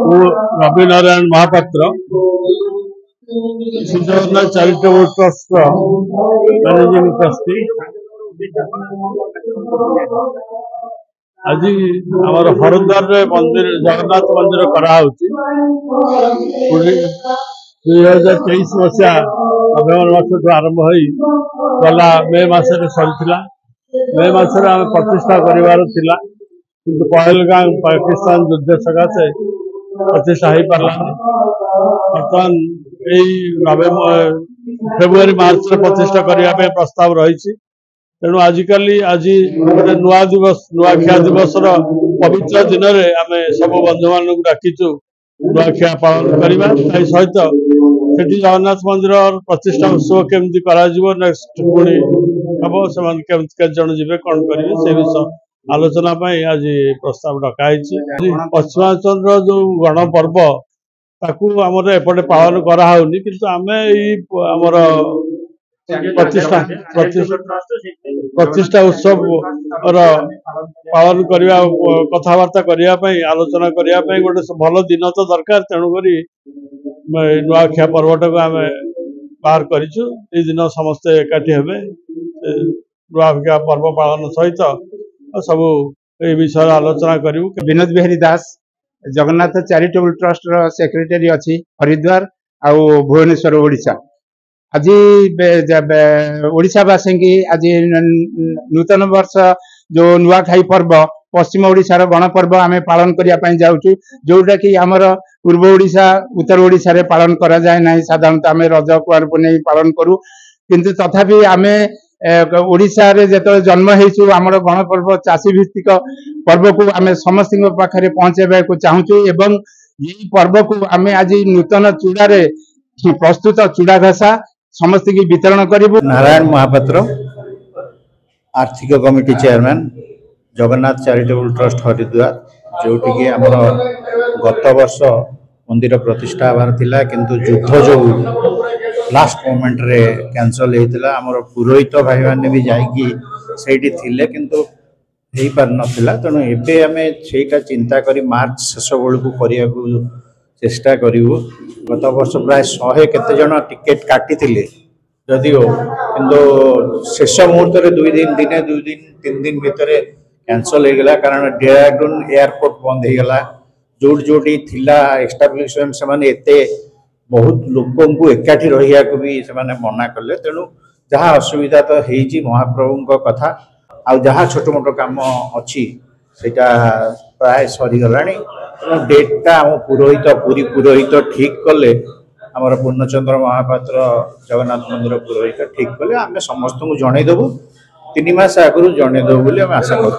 ମୁଁ ରବି ନାରାୟଣ ମହାପାତ୍ର ଶ୍ରୀ ଜଗନ୍ନାଥ ଚାରିଟେବଲ୍ ଟ୍ରଷ୍ଟର managing trustee. ଆଜି ଆମର ହରଦ୍ୱାରରେ ଜଗନ୍ନାଥ ମନ୍ଦିର କରାହେଉଛି। 2023 ମସିହା ନଭେମ୍ବର ମାସଠୁ ଆରମ୍ଭ ହୋଇ ଗଲା ମେ ମାସରେ ସରିଥିଲା। ମେ ମାସରେ ଆମେ ପ୍ରତିଷ୍ଠା କରିବାର ଥିଲା, କିନ୍ତୁ ପହଲଗାମ ପାକିସ୍ତାନ ଯୁଦ୍ଧ ସକାଶେ ପ୍ରତିଷ୍ଠା ହେଇପାରିଲାନି। ବର୍ତ୍ତମାନ ଏଇ ଫେବୃଆରୀ ମାର୍ଚ୍ଚରେ ପ୍ରତିଷ୍ଠା କରିବା ପାଇଁ ପ୍ରସ୍ତାବ ରହିଛି। ତେଣୁ ଆଜି ଗୋଟେ ନୂଆଖିଆ ଦିବସର ପବିତ୍ର ଦିନରେ ଆମେ ସବୁ ବନ୍ଧୁମାନଙ୍କୁ ଡାକିଛୁ ନୂଆଖିଆ ପାଳନ କରିବା। ତା ସହିତ ସେଠି ଜଗନ୍ନାଥ ମନ୍ଦିର ପ୍ରତିଷ୍ଠା ଉତ୍ସବ କେମିତି କରାଯିବ, ନେକ୍ସଟ ପୁଣି ହବ, ସେମାନେ କେତେ ଜଣ ଯିବେ, କଣ କରିବେ, ସେ ବିଷୟ ଆଲୋଚନା ପାଇଁ ଆଜି ପ୍ରସ୍ତାବ ଡକାହେଇଛି। ପଶ୍ଚିମାଞ୍ଚଳର ଯୋଉ ଗଣପର୍ବ ତାକୁ ଆମର ଏପଟେ ପାଳନ କରାହଉନି, କିନ୍ତୁ ଆମେ ଏଇ ଆମର ପ୍ରତିଷ୍ଠା ଉତ୍ସବର ପାଳନ କରିବା, କଥାବାର୍ତ୍ତା କରିବା ପାଇଁ, ଆଲୋଚନା କରିବା ପାଇଁ ଗୋଟେ ଭଲ ଦିନ ତ ଦରକାର। ତେଣୁକରି ନୂଆଖିଆ ପର୍ବଟାକୁ ଆମେ ବାହାର କରିଛୁ। ଏଇ ଦିନ ସମସ୍ତେ ଏକାଠି ହେବେ, ନୂଆଖିଆ ପର୍ବ ପାଳନ ସହିତ ସବୁ এই বিষয়ে আলোচনা করিবু। বিনোদ বিহারী দাস জগন্নাথ চ্যারিটেবল ট্রস্টর সেক্রেটারি অছি হরিদ্বার ଆଉ ଭୁବନେଶ୍ୱର ଓଡ଼ିଶା। ଆଜି ଓଡ଼ିଶାବାସୀ କି ଆଜି ନୂତନ ବର୍ଷ ଯୋଉ ନୂଆଖାଇ ପର୍ବ ପଶ୍ଚିମ ଓଡ଼ିଶାର ଗଣପର୍ବ ଆମେ ପାଳନ କରିବା ପାଇଁ ଯାଉଛୁ, ଯୋଉଟା କି ଆମର ପୂର୍ବ ଓଡ଼ିଶା ଉତ୍ତର ଓଡ଼ିଶାରେ ପାଳନ କରାଯାଏ ନାହିଁ। ସାଧାରଣତଃ ଆମେ ରଜ କୁଆଁର ପୁନେଇ ପାଳନ କରୁ, କିନ୍ତୁ ତଥାପି ଆମେ ଓଡ଼ିଶାରେ ଯେତେବେଳେ ଜନ୍ମ ହେଇଛୁ ଆମର ଗଣପର୍ବ ଚାଷୀ ଭିତ୍ତିକ ପର୍ବକୁ ଆମେ ସମସ୍ତଙ୍କ ପାଖରେ ପହଞ୍ଚାଇବାକୁ ଚାହୁଁଛୁ ଏବଂ ଏହି ପର୍ବକୁ ଆମେ ଆଜି ନୂତନ ଚୂଡ଼ାରେ ପ୍ରସ୍ତୁତ ଚୂଡ଼ା ଘସା ସମସ୍ତଙ୍କୁ ବିତରଣ କରିବୁ। नारायण महापात्र आर्थिक committee chairman Jagannath charitable trust Haridwar, जोटिकी आमर गत वर्ष मंदिर प्रतिष्ठा हबार थिला, किंतु युद्ध जो लास्ट मोमेंट रे कैंसल होता। आमर पुरोहित भाई मैंने भी जाइकी सेठी थिले, किंतु हो पार नथिला। तेणु एबे आमे सेटा चिंता करी मार्च शेष बेलू करिया चेष्टा करूँ। गत वर्ष प्राय 100 केते जन टिकेट काटी जदिओ, किंतु शेष मुहूर्त 2 दिन 3 दिन भितर कैंसल हो गला, कारण डेहराडून एयरपोर्ट बंद हो गला। जोटी थिला एस्टाब्लिशमेंट से बहुत लोकों को एकाठी रहिया को भी से मना कले। तेणु जहाँ असुविधा तो होइछि महाप्रभु कथा, आ जहाँ छोट मोट काम अच्छी सेटा प्राय सरीगलानी। तेणु डेटा आम पुरी पुरोहित ठीक कले, आमर पूर्णचंद्र महापात्र जगन्नाथ मंदिर पुरोहित ठीक कले, आम समस्त को जनईदेवु 3 मास आगु जनईदेवु बोली आशा करूँ।